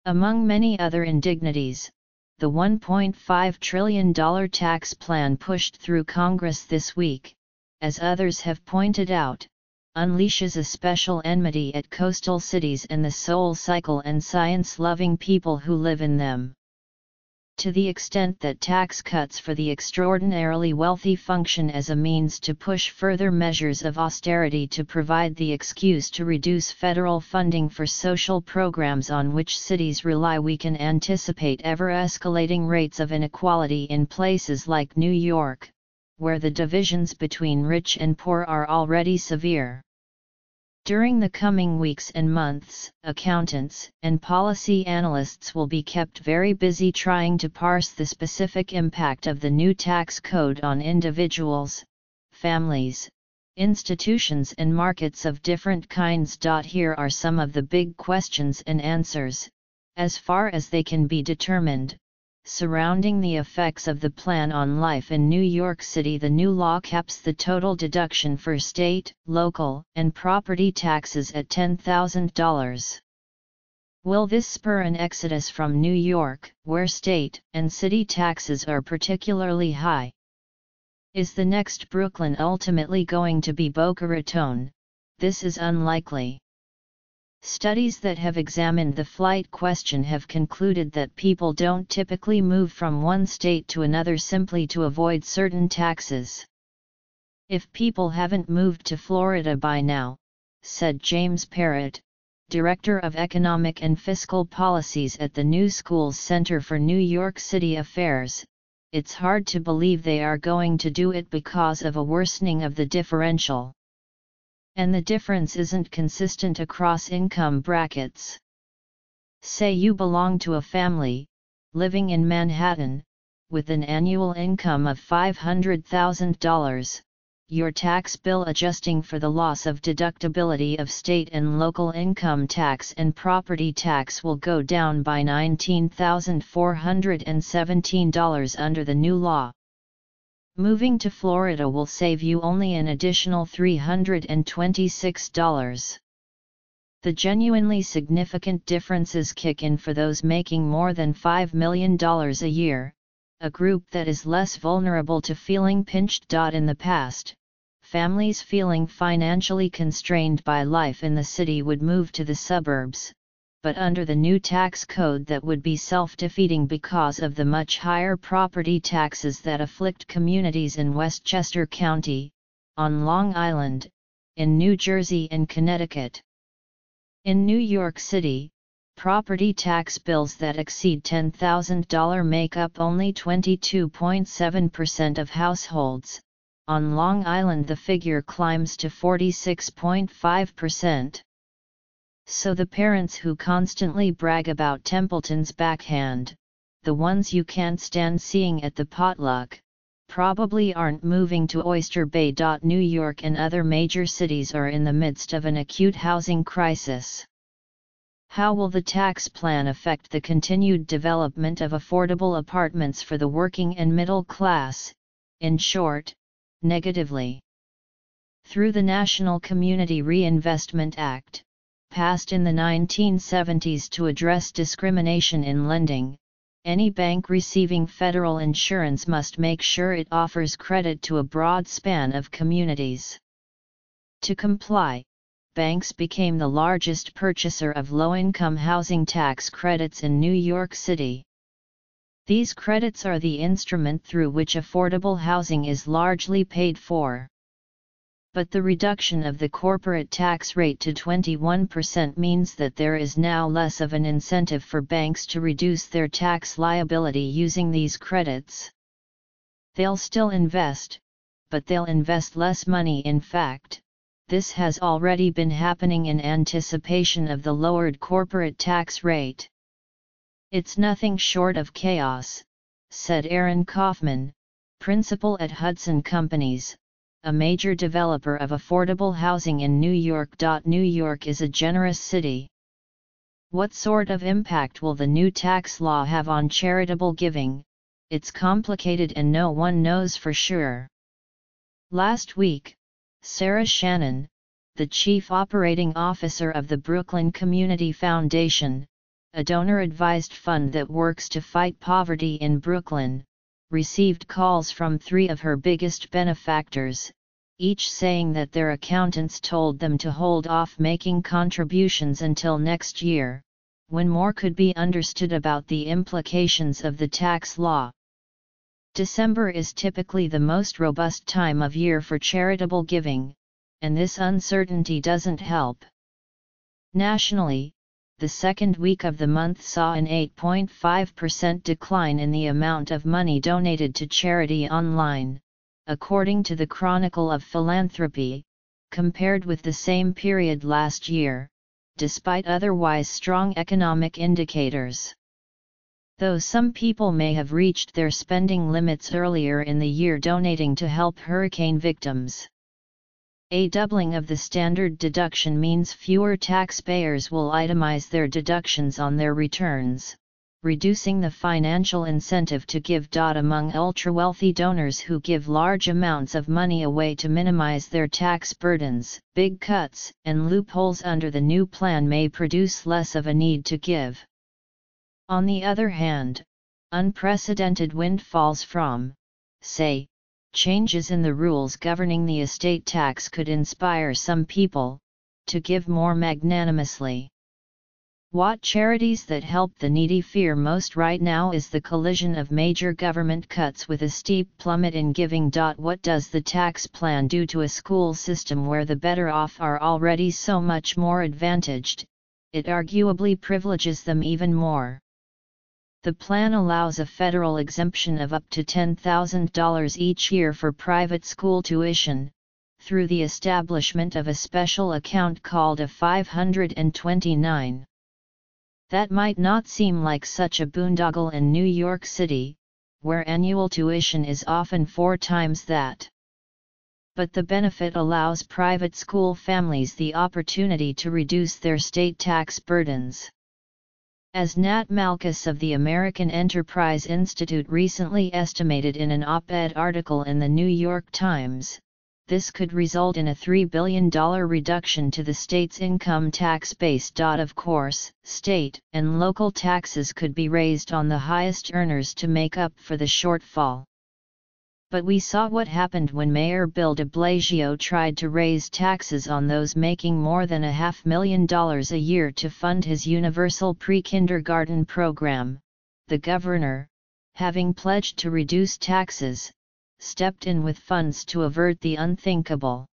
Among many other indignities, the $1.5 trillion tax plan pushed through Congress this week, as others have pointed out, unleashes a special enmity at coastal cities and the soul cycle and science-loving people who live in them. To the extent that tax cuts for the extraordinarily wealthy function as a means to push further measures of austerity to provide the excuse to reduce federal funding for social programs on which cities rely, we can anticipate ever-escalating rates of inequality in places like New York, where the divisions between rich and poor are already severe. During the coming weeks and months, accountants and policy analysts will be kept very busy trying to parse the specific impact of the new tax code on individuals, families, institutions and markets of different kinds. Here are some of the big questions and answers, as far as they can be determined, surrounding the effects of the plan on life in New York City. The new law caps the total deduction for state, local, and property taxes at $10,000. Will this spur an exodus from New York, where state and city taxes are particularly high? Is the next Brooklyn ultimately going to be Boca Raton? This is unlikely. Studies that have examined the flight question have concluded that people don't typically move from one state to another simply to avoid certain taxes. If people haven't moved to Florida by now, said James Parrott, Director of Economic and Fiscal Policies at the New Schools Center for New York City Affairs, it's hard to believe they are going to do it because of a worsening of the differential. And the difference isn't consistent across income brackets. Say you belong to a family, living in Manhattan, with an annual income of $500,000, your tax bill adjusting for the loss of deductibility of state and local income tax and property tax will go down by $19,417 under the new law. Moving to Florida will save you only an additional $326. The genuinely significant differences kick in for those making more than $5 million a year, a group that is less vulnerable to feeling pinched. In the past, families feeling financially constrained by life in the city would move to the suburbs, but under the new tax code that would be self-defeating because of the much higher property taxes that afflict communities in Westchester County, on Long Island, in New Jersey and Connecticut. In New York City, property tax bills that exceed $10,000 make up only 22.7% of households. On Long Island the figure climbs to 46.5%. So the parents who constantly brag about Templeton's backhand, the ones you can't stand seeing at the potluck, probably aren't moving to Oyster Bay. New York and other major cities are in the midst of an acute housing crisis. How will the tax plan affect the continued development of affordable apartments for the working and middle class? In short, negatively. Through the National Community Reinvestment Act, passed in the 1970s to address discrimination in lending, any bank receiving federal insurance must make sure it offers credit to a broad span of communities. To comply, banks became the largest purchaser of low-income housing tax credits in New York City. These credits are the instrument through which affordable housing is largely paid for. But the reduction of the corporate tax rate to 21% means that there is now less of an incentive for banks to reduce their tax liability using these credits. They'll still invest, but they'll invest less money. In fact, this has already been happening in anticipation of the lowered corporate tax rate. It's nothing short of chaos, said Aaron Kaufman, principal at Hudson Companies, a major developer of affordable housing in New York. New York is a generous city. What sort of impact will the new tax law have on charitable giving? It's complicated and no one knows for sure. Last week, Sarah Shannon, the chief operating officer of the Brooklyn Community Foundation, a donor-advised fund that works to fight poverty in Brooklyn, received calls from 3 of her biggest benefactors, each saying that their accountants told them to hold off making contributions until next year, when more could be understood about the implications of the tax law. December is typically the most robust time of year for charitable giving, and this uncertainty doesn't help. Nationally, the second week of the month saw an 8.5% decline in the amount of money donated to charity online, according to the Chronicle of Philanthropy, compared with the same period last year, despite otherwise strong economic indicators. Though some people may have reached their spending limits earlier in the year donating to help hurricane victims. A doubling of the standard deduction means fewer taxpayers will itemize their deductions on their returns, reducing the financial incentive to give. Among ultra-wealthy donors who give large amounts of money away to minimize their tax burdens, big cuts and loopholes under the new plan may produce less of a need to give. On the other hand, unprecedented windfalls from, say, changes in the rules governing the estate tax could inspire some people to give more magnanimously. What charities that help the needy fear most right now is the collision of major government cuts with a steep plummet in giving. What does the tax plan do to a school system where the better off are already so much more advantaged? It arguably privileges them even more. The plan allows a federal exemption of up to $10,000 each year for private school tuition, through the establishment of a special account called a 529. That might not seem like such a boondoggle in New York City, where annual tuition is often 4 times that. But the benefit allows private school families the opportunity to reduce their state tax burdens. As Nat Malkus of the American Enterprise Institute recently estimated in an op-ed article in the New York Times, this could result in a $3 billion reduction to the state's income tax base. Of course, state and local taxes could be raised on the highest earners to make up for the shortfall. But we saw what happened when Mayor Bill de Blasio tried to raise taxes on those making more than $500,000 a year to fund his universal pre-kindergarten program. The governor, having pledged to reduce taxes, stepped in with funds to avert the unthinkable.